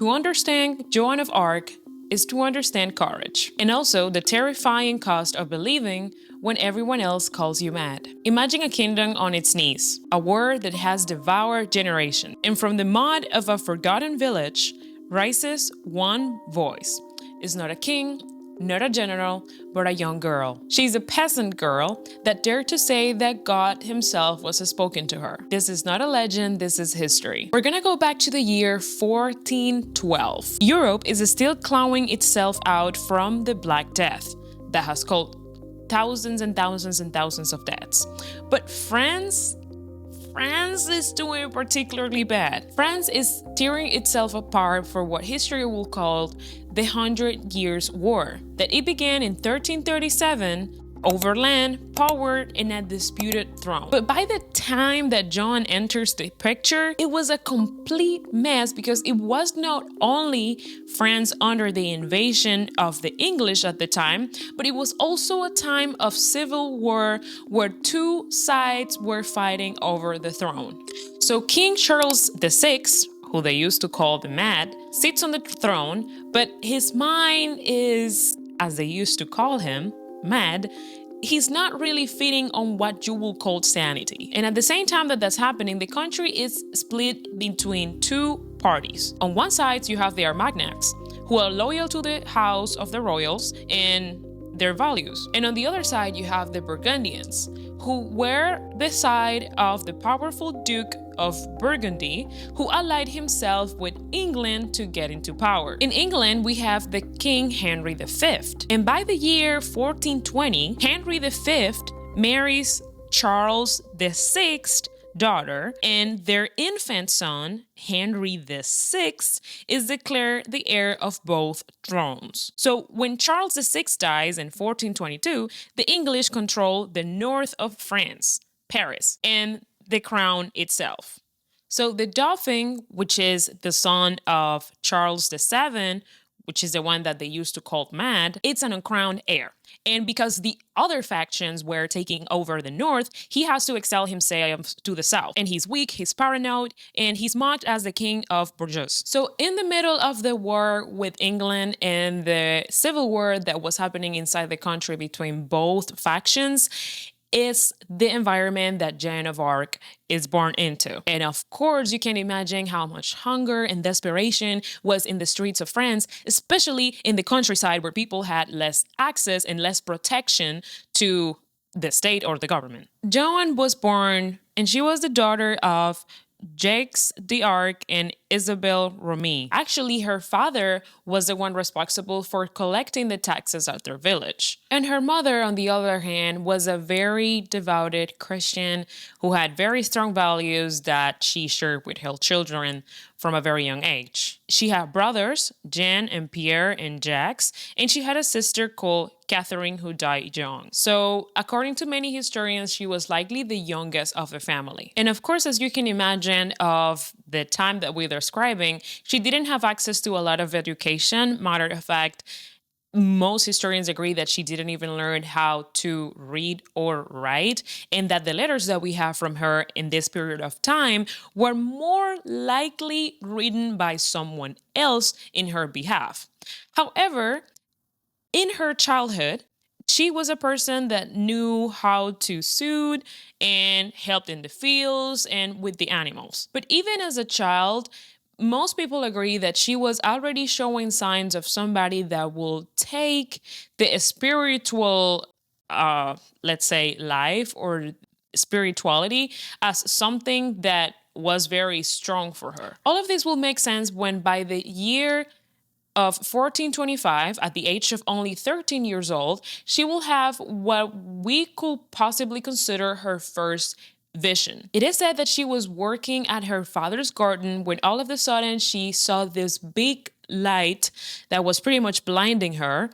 To understand Joan of Arc is to understand courage, and also the terrifying cost of believing when everyone else calls you mad. Imagine a kingdom on its knees, a war that has devoured generations, and from the mud of a forgotten village rises one voice. It's not a king, not a general, but a young girl. She's a peasant girl that dared to say that God himself was spoken to her. This is not a legend, this is history. We're gonna go back to the year 1412. Europe is still clawing itself out from the Black Death that has caused thousands and thousands and thousands of deaths. But France is doing particularly bad. France is tearing itself apart for what history will call the 100 Years' War, that it began in 1337 over land, power, and a disputed throne. But by the time that John enters the picture, it was a complete mess because it was not only France under the invasion of the English at the time, but it was also a time of civil war where two sides were fighting over the throne. So King Charles VI, who they used to call the Mad, sits on the throne, but his mind is, as they used to call him, mad. He's not really fitting on what you will call sanity. And at the same time that that's happening, the country is split between two parties. On one side, you have the Armagnacs, who are loyal to the house of the royals and their values. And on the other side, you have the Burgundians, who were the side of the powerful Duke of Burgundy, who allied himself with England to get into power. In England, we have the King Henry V. And by the year 1420, Henry V marries Charles VI's daughter, and their infant son, Henry VI, is declared the heir of both thrones. So when Charles VI dies in 1422, the English control the north of France, Paris, and the crown itself. So the Dauphin, which is the son of Charles VII, which is the one that they used to call Mad, it's an uncrowned heir. And because the other factions were taking over the north, he has to exile himself to the south. And he's weak, he's paranoid, and he's mocked as the king of Bourges. So in the middle of the war with England and the civil war that was happening inside the country between both factions, is the environment that Joan of Arc is born into. And of course, you can imagine how much hunger and desperation was in the streets of France, especially in the countryside where people had less access and less protection to the state or the government. Joan was born, and she was the daughter of Jacques d'Arc and Isabelle Romee. Actually, her father was the one responsible for collecting the taxes at their village. And her mother, on the other hand, was a very devoted Christian who had very strong values that she shared with her children from a very young age. She had brothers, Jean and Pierre and Jacques, and she had a sister called Catherine who died young. So, according to many historians, she was likely the youngest of the family. And of course, as you can imagine, of the time that we're describing, she didn't have access to a lot of education. Matter of fact, most historians agree that she didn't even learn how to read or write, and that the letters that we have from her in this period of time were more likely written by someone else in her behalf. However, in her childhood, she was a person that knew how to soothe and helped in the fields and with the animals. But even as a child, most people agree that she was already showing signs of somebody that will take the spiritual, let's say, life or spirituality as something that was very strong for her. All of this will make sense when by the year of 1425, at the age of only 13 years old, she will have what we could possibly consider her first vision. It is said that she was working at her father's garden when all of a sudden she saw this big light that was pretty much blinding her.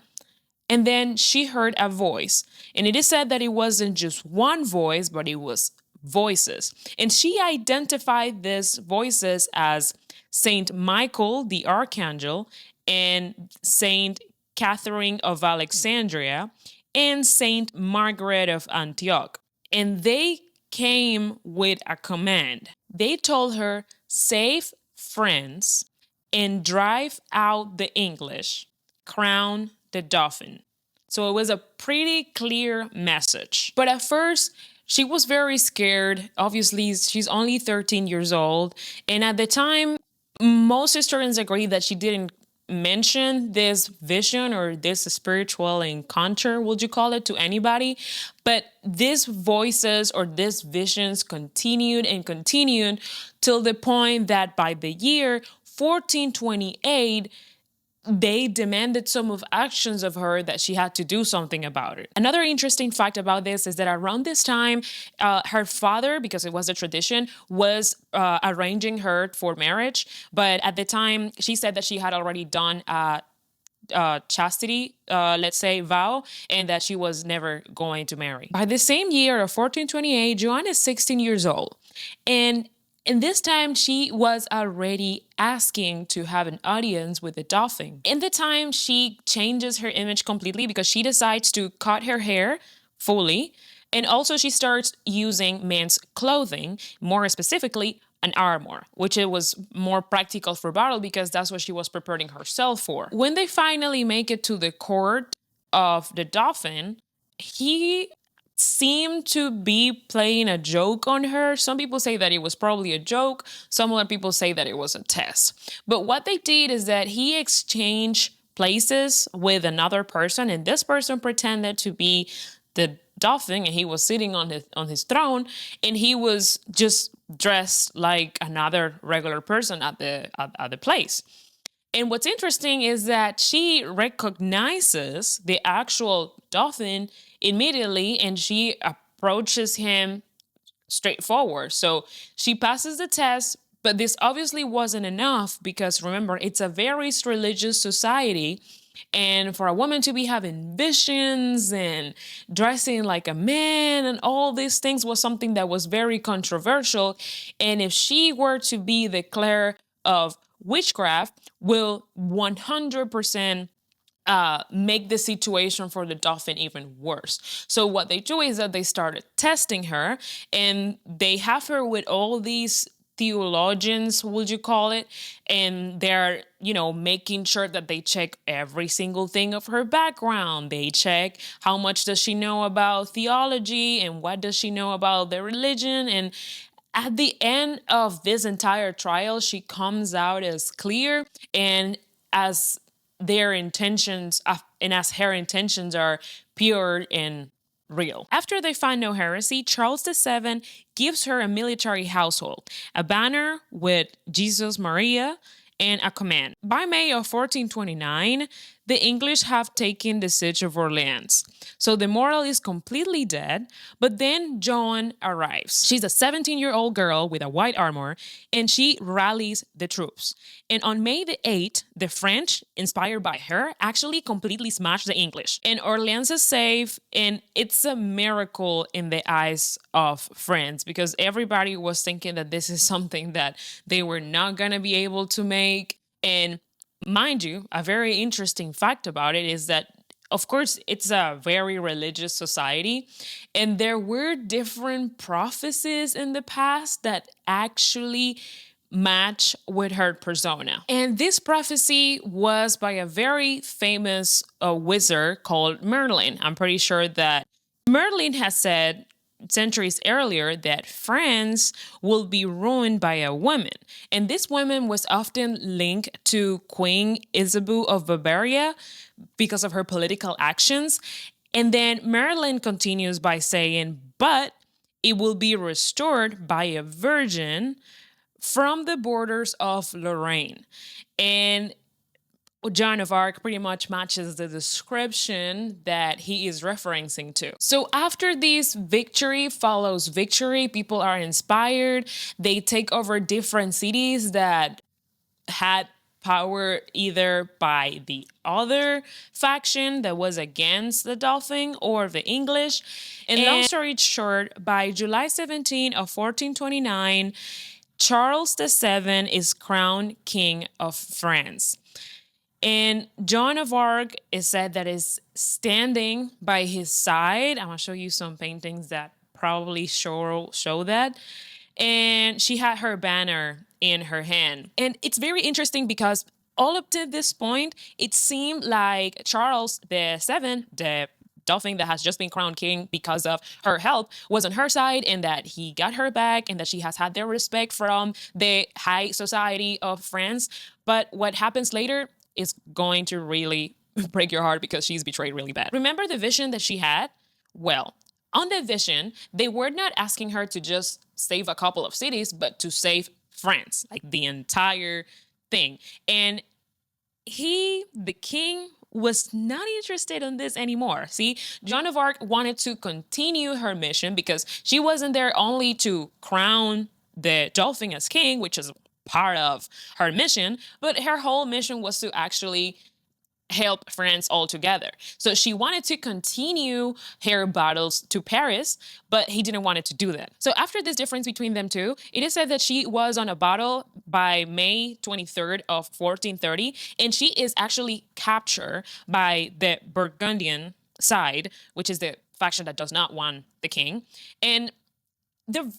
And then she heard a voice. And it is said that it wasn't just one voice, but it was voices. And she identified these voices as Saint Michael, the Archangel, and Saint Catherine of Alexandria, and Saint Margaret of Antioch. And they came with a command. They told her, save France and drive out the English, crown the Dauphin. So it was a pretty clear message. But at first, she was very scared. Obviously, she's only 13 years old. And at the time, most historians agree that she didn't mention this vision or this spiritual encounter, would you call it, to anybody. But these voices or these visions continued and continued till the point that by the year 1428, they demanded some of actions of her that she had to do something about it. Another interesting fact about this is that around this time, her father, because it was a tradition, was arranging her for marriage. But at the time, she said that she had already done chastity, let's say, vow, and that she was never going to marry. By the same year of 1428, Joan is 16 years old. And in this time, she was already asking to have an audience with the Dauphin. In the time, she changes her image completely because she decides to cut her hair fully. And also, she starts using men's clothing, more specifically, an armor, which it was more practical for battle because that's what she was preparing herself for. When they finally make it to the court of the Dauphin, he seemed to be playing a joke on her. Some people say that it was probably a joke. Some other people say that it was a test. But what they did is that he exchanged places with another person, and this person pretended to be the Dauphin, and he was sitting on his throne, and he was just dressed like another regular person at the place. And what's interesting is that she recognizes the actual Dauphin immediately, and she approaches him straightforward. So she passes the test, but this obviously wasn't enough because remember, it's a very religious society. And for a woman to be having visions and dressing like a man and all these things was something that was very controversial. And if she were to be declared of witchcraft, will 100% make the situation for the Dauphin even worse. So what they do is that they started testing her, and they have her with all these theologians, would you call it, and they're making sure that they check every single thing of her background. They check how much does she know about theology and what does she know about the religion. And at the end of this entire trial, she comes out as clear and as their intentions and as her intentions are pure and real. After they find no heresy, Charles VII gives her a military household, a banner with Jesus Maria, and a command. By May of 1429, the English have taken the Siege of Orléans. So the morale is completely dead, but then Joan arrives. She's a 17-year-old girl with a white armor, and she rallies the troops. And on May the 8th, the French, inspired by her, actually completely smash the English. And Orleans is safe, and it's a miracle in the eyes of France because everybody was thinking that this is something that they were not going to be able to make. And mind you, a very interesting fact about it is that, of course, it's a very religious society, and there were different prophecies in the past that actually match with her persona. And this prophecy was by a very famous wizard called Merlin. I'm pretty sure that Merlin has said centuries earlier that France will be ruined by a woman. And this woman was often linked to Queen Isabel of Bavaria because of her political actions. And then Merlin continues by saying, but it will be restored by a virgin from the borders of Lorraine. And Joan of Arc pretty much matches the description that he is referencing to. So after this victory follows victory, people are inspired. They take over different cities that had power either by the other faction that was against the Dauphin or the English. And long story short, by July 17 of 1429, Charles VII is crowned King of France. And Joan of Arc is said that is standing by his side. I'm going to show you some paintings that probably show that. And she had her banner in her hand. And it's very interesting because all up to this point, it seemed like Charles the Seventh, the Dauphin that has just been crowned king because of her help, was on her side, and that he got her back, and that she has had their respect from the high society of France. But what happens later is going to really break your heart because she's betrayed really bad. Remember the vision that she had? Well, on the vision, they were not asking her to just save a couple of cities, but to save France, like the entire thing. And the king, was not interested in this anymore. See, Joan of Arc wanted to continue her mission because she wasn't there only to crown the Dauphin as king, which is part of her mission, but her whole mission was to actually help France altogether. So she wanted to continue her battles to Paris, but he didn't want it to do that. So after this difference between them two, it is said that she was on a battle by May 23rd of 1430, and she is actually captured by the Burgundian side, which is the faction that does not want the king. And the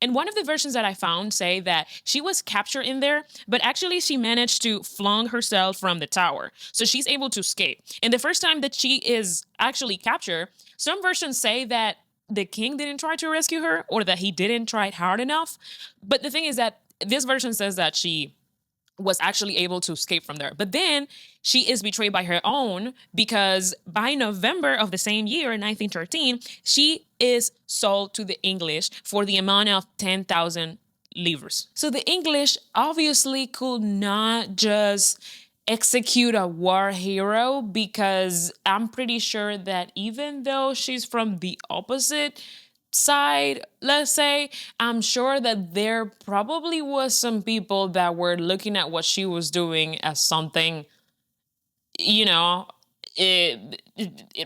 and one of the versions that I found say that she was captured in there, but actually she managed to flung herself from the tower. So she's able to escape. And the first time that she is actually captured, some versions say that the king didn't try to rescue her or that he didn't try hard enough. But the thing is that this version says that she was actually able to escape from there. But then she is betrayed by her own because by November of the same year, 1913, she is sold to the English for the amount of 10,000 livres. So the English obviously could not just execute a war hero because I'm pretty sure that even though she's from the opposite side, let's say, I'm sure that there probably was some people that were looking at what she was doing as something, you know,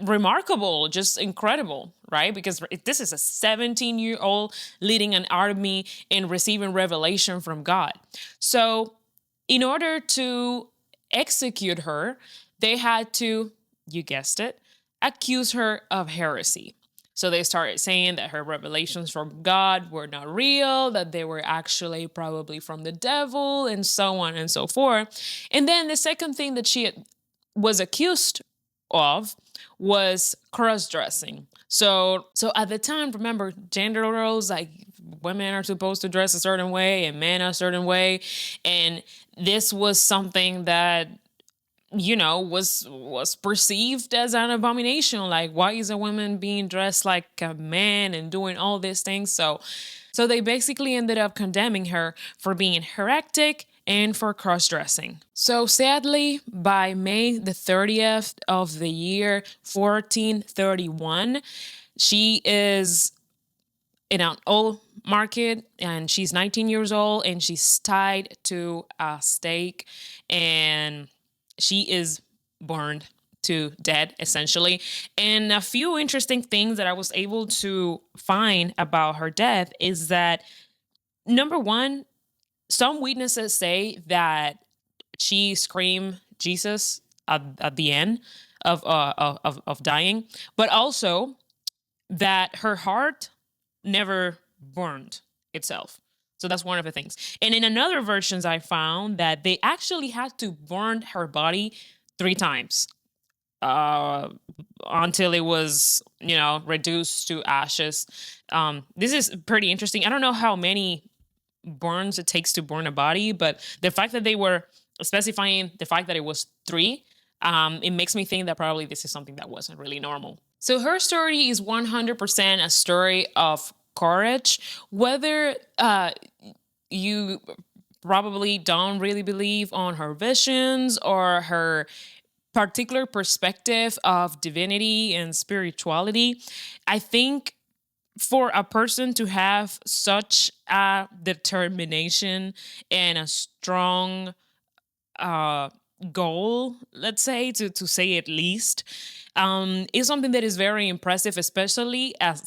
remarkable, just incredible, right? Because this is a 17-year-old leading an army and receiving revelation from God. So in order to execute her, they had to, you guessed it, accuse her of heresy. So they started saying that her revelations from God were not real, that they were actually probably from the devil, and so on and so forth. And then the second thing that she was accused of was cross-dressing. So at the time, remember, gender roles, like women are supposed to dress a certain way and men a certain way. And this was something that, you know, was perceived as an abomination. Like, why is a woman being dressed like a man and doing all these things? So they basically ended up condemning her for being heretic and for cross-dressing. So sadly, by May the 30th of the year 1431, she is in an old market and she's 19 years old and she's tied to a stake and she is burned to death, essentially. And a few interesting things that I was able to find about her death is that, number one, some witnesses say that she screamed Jesus at the end of dying, but also that her heart never burned itself. So that's one of the things. And in another versions, I found that they actually had to burn her body 3 times until it was, you know, reduced to ashes. This is pretty interesting. I don't know how many burns it takes to burn a body, but the fact that they were specifying the fact that it was 3, it makes me think that probably this is something that wasn't really normal. So her story is 100% a story of courage, whether you probably don't really believe on her visions or her particular perspective of divinity and spirituality. I think for a person to have such a determination and a strong goal, let's say, to say at least, is something that is very impressive, especially at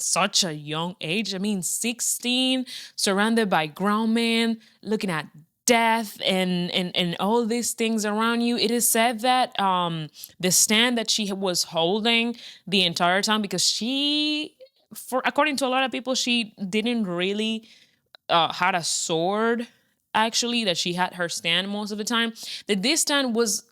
such a young age. I mean, 16, surrounded by grown men, looking at death and all these things around you. It is said that the stand that she was holding the entire time, because according to a lot of people, she didn't really had a sword, actually, that she had her stand most of the time, that this stand was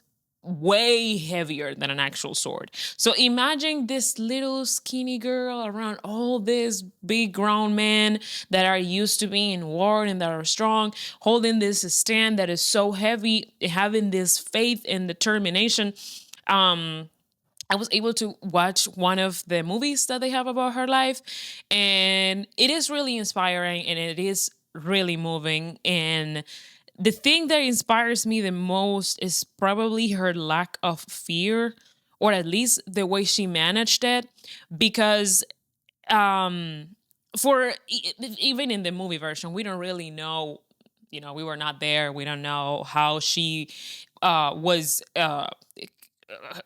way heavier than an actual sword. So imagine this little skinny girl around all these big grown men that are used to being in war and that are strong, holding this stand that is so heavy, having this faith and determination. I was able to watch one of the movies that they have about her life, and it is really inspiring and it is really moving. And the thing that inspires me the most is probably her lack of fear, or at least the way she managed it. Because um for even in the movie version, we don't really know, we were not there, we don't know how she was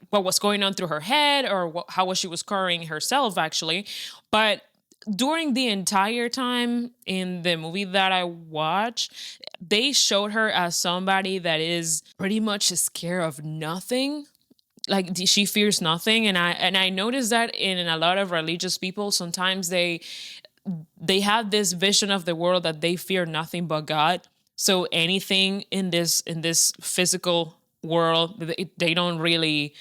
what was going on through her head, or how was she was carrying herself, actually. But during the entire time in the movie that I watched, they showed her as somebody that is pretty much scared of nothing. Like, she fears nothing. And I noticed that in a lot of religious people, sometimes they have this vision of the world that they fear nothing but God. So anything in this physical world, they don't really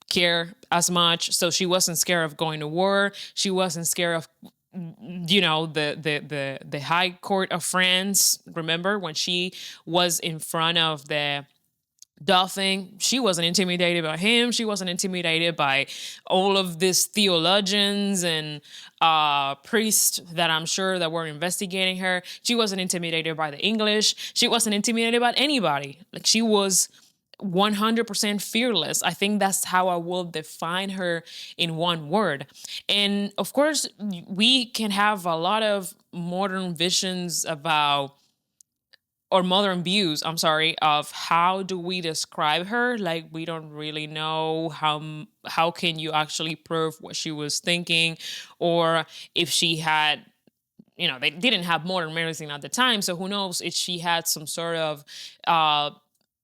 care as much. So she wasn't scared of going to war. She wasn't scared of the High Court of France. Remember when she was in front of the Dauphin? She wasn't intimidated by him. She wasn't intimidated by all of these theologians and priests that I'm sure that were investigating her. She wasn't intimidated by the English. She wasn't intimidated by anybody. Like, she was 100% fearless. I think that's how I will define her in one word. And of course, we can have a lot of modern visions about, or modern views, I'm sorry, of how do we describe her. Like, we don't really know how can you actually prove what she was thinking, or if she had, they didn't have modern medicine at the time, so who knows if she had some sort of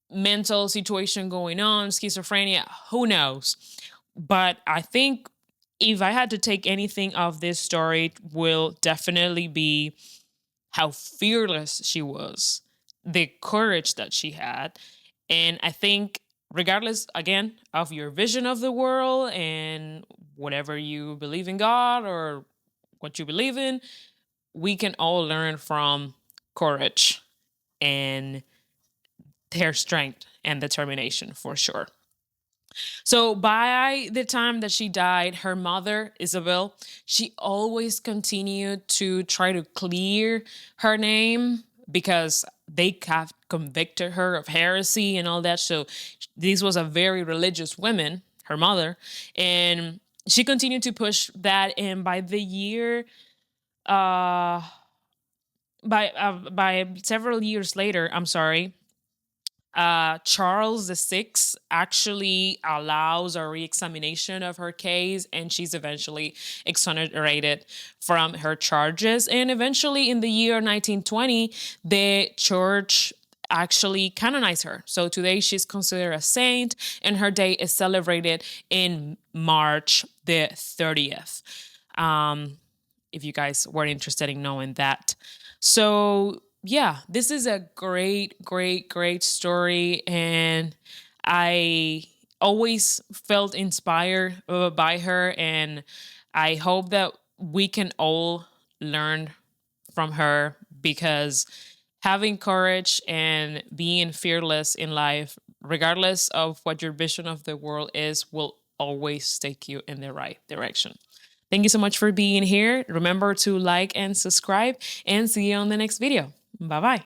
mental situation going on, schizophrenia, who knows. But I think if I had to take anything of this story, it will definitely be how fearless she was, the courage that she had. And I think, regardless, again, of your vision of the world and whatever you believe in, God or what you believe in, we can all learn from courage and their strength and determination, for sure. So by the time that she died, her mother, Isabel, she always continued to try to clear her name, because they have convicted her of heresy and all that. So this was a very religious woman, her mother, and she continued to push that. And by the year, uh, by several years later, I'm sorry, Charles VI actually allows a re-examination of her case, and she's eventually exonerated from her charges. And eventually, in the year 1920, the church actually canonized her. So today she's considered a saint, and her day is celebrated in March the 30th. If you guys were interested in knowing that. So yeah, this is a great, great, great story. And I always felt inspired by her. And I hope that we can all learn from her, because having courage and being fearless in life, regardless of what your vision of the world is, will always take you in the right direction. Thank you so much for being here. Remember to like and subscribe, and see you on the next video. Bye bye.